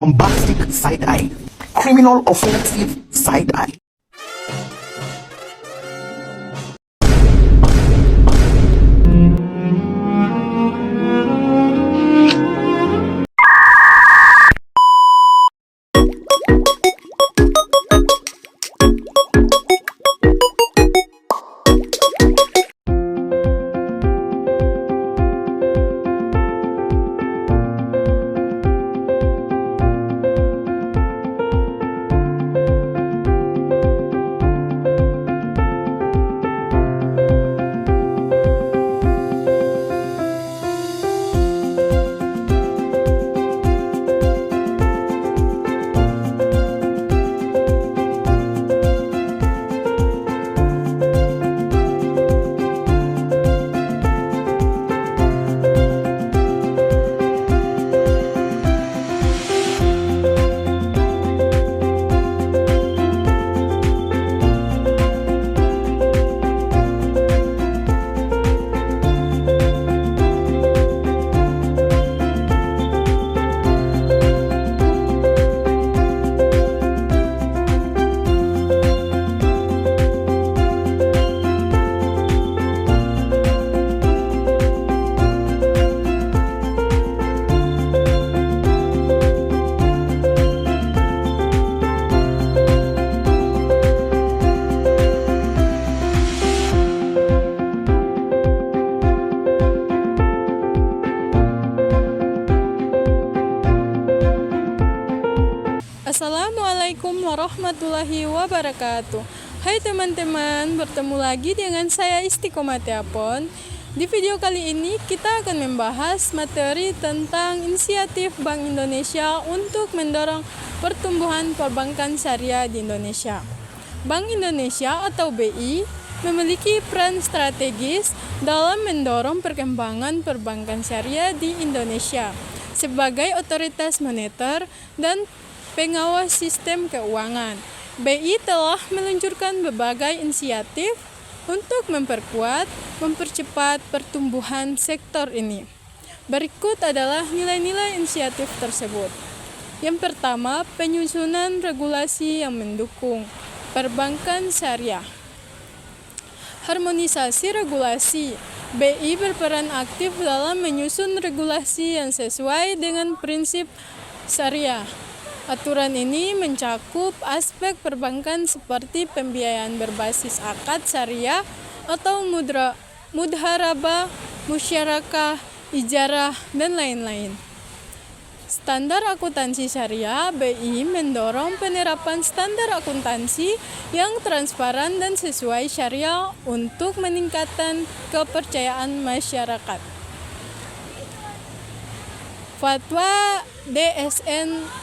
bombastic side eye, criminal offensive side eye. Assalamualaikum warahmatullahi wabarakatuh. Hai teman-teman, bertemu lagi dengan saya Istiqomah Tiapon. Di video kali ini kita akan membahas materi tentang inisiatif Bank Indonesia untuk mendorong pertumbuhan perbankan syariah di Indonesia. Bank Indonesia atau BI memiliki peran strategis dalam mendorong perkembangan perbankan syariah di Indonesia sebagai otoritas moneter dan pengawas sistem keuangan. BI telah meluncurkan berbagai inisiatif untuk mempercepat pertumbuhan sektor ini. Berikut adalah nilai-nilai inisiatif tersebut. Yang pertama, penyusunan regulasi yang mendukung perbankan syariah. Harmonisasi regulasi. BI berperan aktif dalam menyusun regulasi yang sesuai dengan prinsip syariah. Aturan ini mencakup aspek perbankan seperti pembiayaan berbasis akad syariah atau mudharabah, musyarakah, ijarah, dan lain-lain. Standar akuntansi syariah. BI mendorong penerapan standar akuntansi yang transparan dan sesuai syariah untuk meningkatkan kepercayaan masyarakat. Fatwa DSN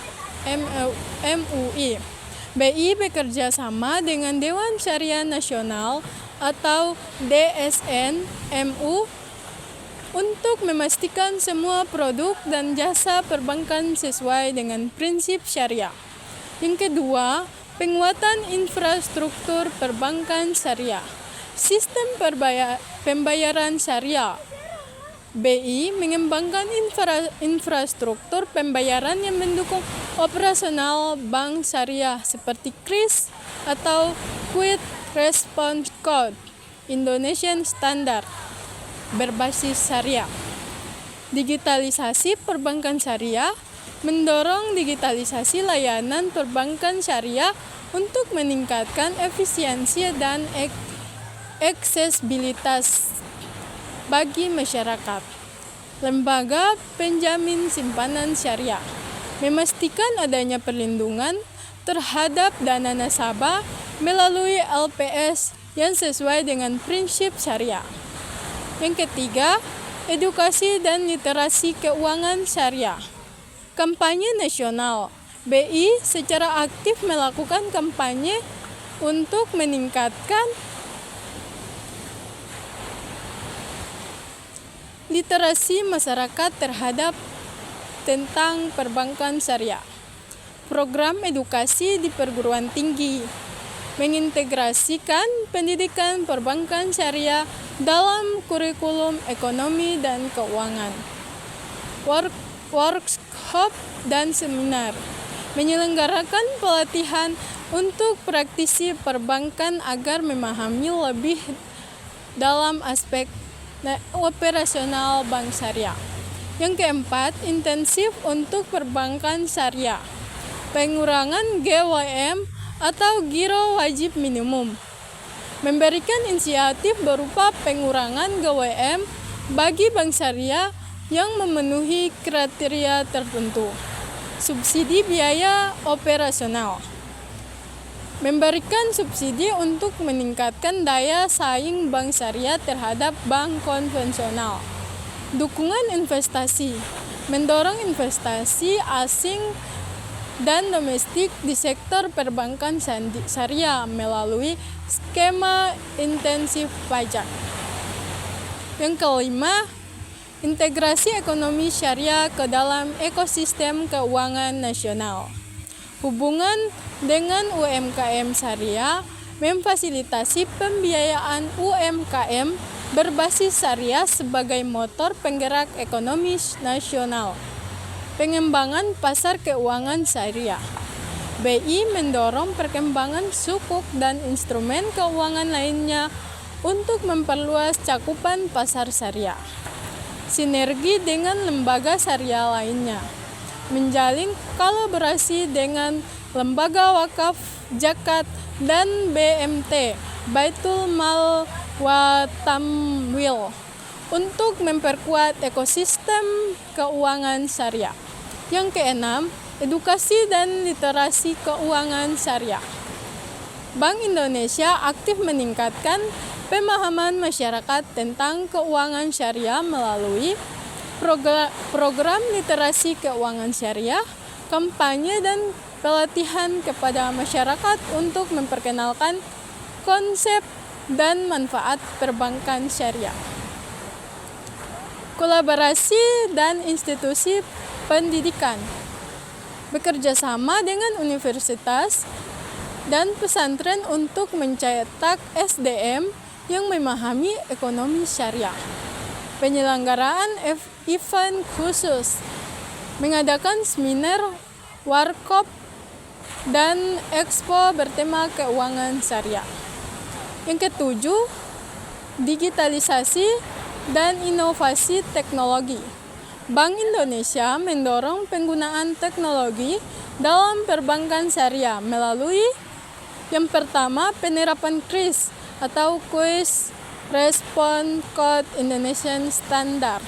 MUI. BI bekerja sama dengan Dewan Syariah Nasional atau DSN MU untuk memastikan semua produk dan jasa perbankan sesuai dengan prinsip syariah. Yang kedua, penguatan infrastruktur perbankan syariah. Sistem pembayaran syariah. BI mengembangkan infrastruktur pembayaran yang mendukung operasional bank syariah seperti KRIS atau Quick Response Code Indonesian Standard berbasis syariah. Digitalisasi perbankan syariah. Mendorong digitalisasi layanan perbankan syariah untuk meningkatkan efisiensi dan aksesibilitas bagi masyarakat. Lembaga penjamin simpanan syariah memastikan adanya perlindungan terhadap dana nasabah melalui LPS yang sesuai dengan prinsip syariah. Yang ketiga, edukasi dan literasi keuangan syariah. Kampanye nasional. BI secara aktif melakukan kampanye untuk meningkatkan literasi masyarakat terhadap tentang perbankan syariah. Program edukasi di perguruan tinggi mengintegrasikan pendidikan perbankan syariah dalam kurikulum ekonomi dan keuangan. workshop, dan seminar. Menyelenggarakan pelatihan untuk praktisi perbankan agar memahami lebih dalam aspek operasional bank syariah. Yang keempat, intensif untuk perbankan syariah. Pengurangan GWM atau giro wajib minimum. Memberikan inisiatif berupa pengurangan GWM bagi bank syariah yang memenuhi kriteria tertentu. Subsidi biaya operasional. Memberikan subsidi untuk meningkatkan daya saing bank syariah terhadap bank konvensional. Dukungan investasi. Mendorong investasi asing dan domestik di sektor perbankan syariah melalui skema intensif pajak. Yang kelima, integrasi ekonomi syariah ke dalam ekosistem keuangan nasional. Hubungan dengan UMKM syariah memfasilitasi pembiayaan UMKM berbasis syariah sebagai motor penggerak ekonomi nasional. Pengembangan pasar keuangan syariah. BI mendorong perkembangan sukuk dan instrumen keuangan lainnya untuk memperluas cakupan pasar syariah. Sinergi dengan lembaga syariah lainnya. Menjalin kolaborasi dengan lembaga wakaf, zakat, dan BMT, Baitul Mal wa Tamwil, untuk memperkuat ekosistem keuangan syariah. Yang keenam, edukasi dan literasi keuangan syariah. Bank Indonesia aktif meningkatkan pemahaman masyarakat tentang keuangan syariah melalui program literasi keuangan syariah, kampanye dan pelatihan kepada masyarakat untuk memperkenalkan konsep dan manfaat perbankan syariah. Kolaborasi dan institusi pendidikan. Bekerja sama dengan universitas dan pesantren untuk mencetak SDM yang memahami ekonomi syariah. Penyelenggaraan event khusus, mengadakan seminar, workshop, dan expo bertema keuangan syariah. Yang ketujuh, digitalisasi dan inovasi teknologi. Bank Indonesia mendorong penggunaan teknologi dalam perbankan syariah melalui yang pertama, penerapan KRIS atau Quick Response Code Indonesian Standard.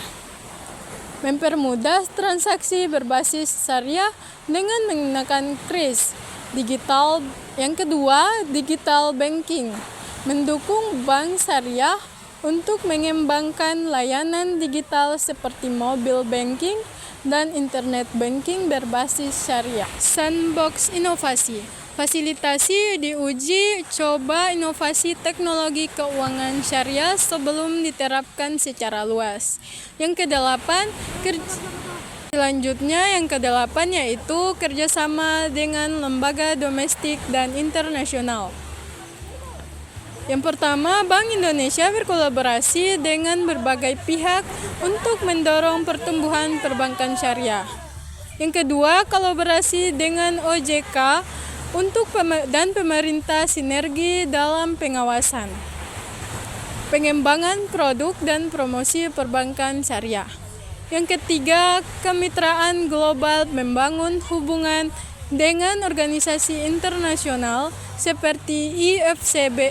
Mempermudah transaksi berbasis syariah dengan menggunakan KRIS digital. Yang kedua, digital banking. Mendukung bank syariah untuk mengembangkan layanan digital seperti mobile banking dan internet banking berbasis syariah. Sandbox inovasi. Fasilitasi diuji coba inovasi teknologi keuangan syariah sebelum diterapkan secara luas. Yang kedelapan, selanjutnya yang kedelapan yaitu kerjasama dengan lembaga domestik dan internasional. Yang pertama, Bank Indonesia berkolaborasi dengan berbagai pihak untuk mendorong pertumbuhan perbankan syariah. Yang kedua, kolaborasi dengan OJK dan pemerintah sinergi dalam pengawasan, pengembangan produk dan promosi perbankan syariah. Yang ketiga, kemitraan global membangun hubungan dengan organisasi internasional seperti IFCSB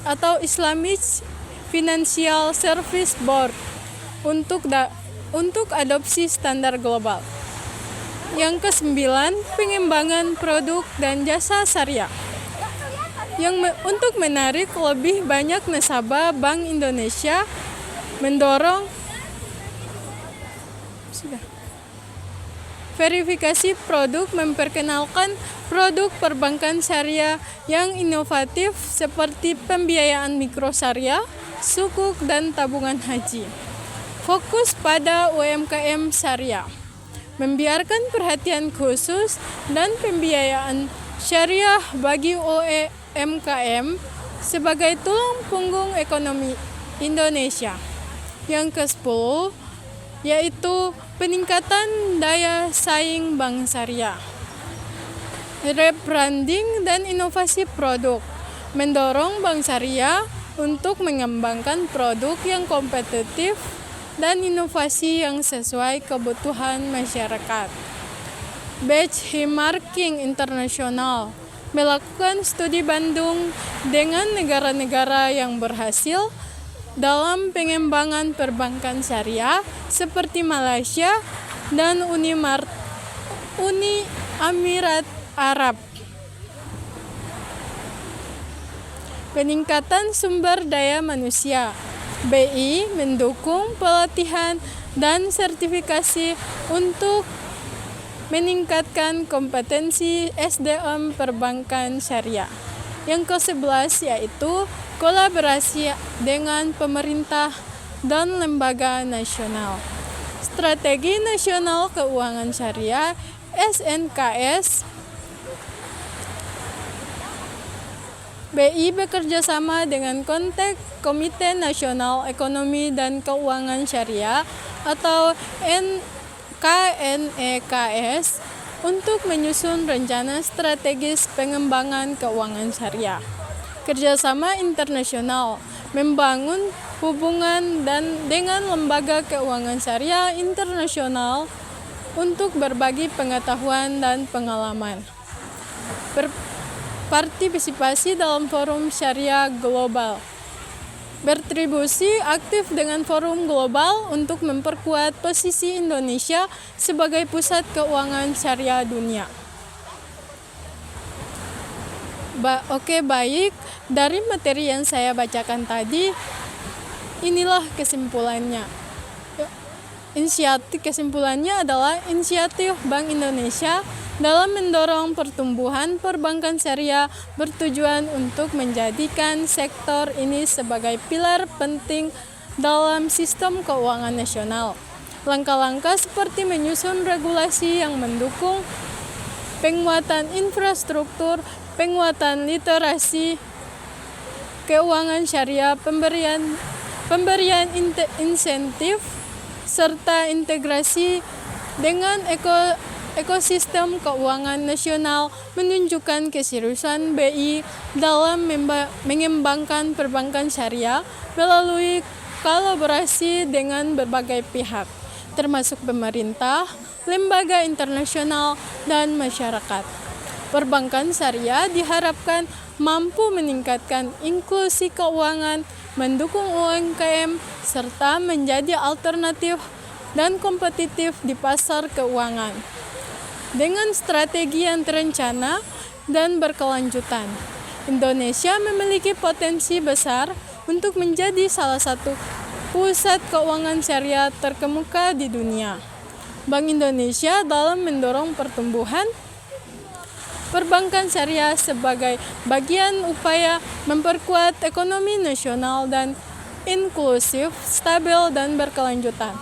atau Islamic Financial Service Board untuk adopsi standar global. Yang kesembilan, pengembangan produk dan jasa syariah. Untuk menarik lebih banyak nasabah, Bank Indonesia mendorong verifikasi produk, memperkenalkan produk perbankan syariah yang inovatif seperti pembiayaan mikro syariah, sukuk, dan tabungan haji. Fokus pada UMKM syariah. Membiarkan perhatian khusus dan pembiayaan syariah bagi UMKM sebagai tulang punggung ekonomi Indonesia. Yang ke-10, yaitu peningkatan daya saing bank syariah, rebranding dan inovasi produk, mendorong bank syariah untuk mengembangkan produk yang kompetitif dan inovasi yang sesuai kebutuhan masyarakat. Benchmarking internasional melakukan studi banding dengan negara-negara yang berhasil dalam pengembangan perbankan syariah seperti Malaysia dan Uni Emirat Arab. Peningkatan sumber daya manusia. BI mendukung pelatihan dan sertifikasi untuk meningkatkan kompetensi SDM perbankan syariah. Yang ke-11 yaitu kolaborasi dengan pemerintah dan lembaga nasional. Strategi Nasional Keuangan Syariah SNKS. BI bekerja sama dengan Komite Nasional Ekonomi dan Keuangan Syariah atau KNEKS untuk menyusun rencana strategis pengembangan keuangan syariah. Kerjasama internasional membangun hubungan dengan lembaga keuangan syariah internasional untuk berbagi pengetahuan dan pengalaman. Partisipasi dalam forum syariah global. Berkontribusi aktif dengan forum global untuk memperkuat posisi Indonesia sebagai pusat keuangan syariah dunia. Baik, dari materi yang saya bacakan tadi, inilah kesimpulannya. Kesimpulannya adalah inisiatif Bank Indonesia dalam mendorong pertumbuhan perbankan syariah bertujuan untuk menjadikan sektor ini sebagai pilar penting dalam sistem keuangan nasional. Langkah-langkah seperti menyusun regulasi yang mendukung penguatan infrastruktur, penguatan literasi keuangan syariah, pemberian insentif, serta integrasi dengan ekosistem keuangan nasional menunjukkan keseriusan BI dalam mengembangkan perbankan syariah melalui kolaborasi dengan berbagai pihak, termasuk pemerintah, lembaga internasional, dan masyarakat. Perbankan syariah diharapkan mampu meningkatkan inklusi keuangan, mendukung UMKM, serta menjadi alternatif dan kompetitif di pasar keuangan. Dengan strategi yang terencana dan berkelanjutan, Indonesia memiliki potensi besar untuk menjadi salah satu pusat keuangan syariah terkemuka di dunia. Bank Indonesia dalam mendorong pertumbuhan perbankan syariah sebagai bagian upaya memperkuat ekonomi nasional dan inklusif, stabil, dan berkelanjutan.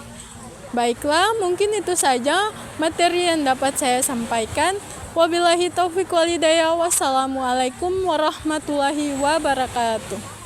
Baiklah, mungkin itu saja materi yang dapat saya sampaikan. Wabillahi taufiq wal hidayah. Wassalamualaikum warahmatullahi wabarakatuh.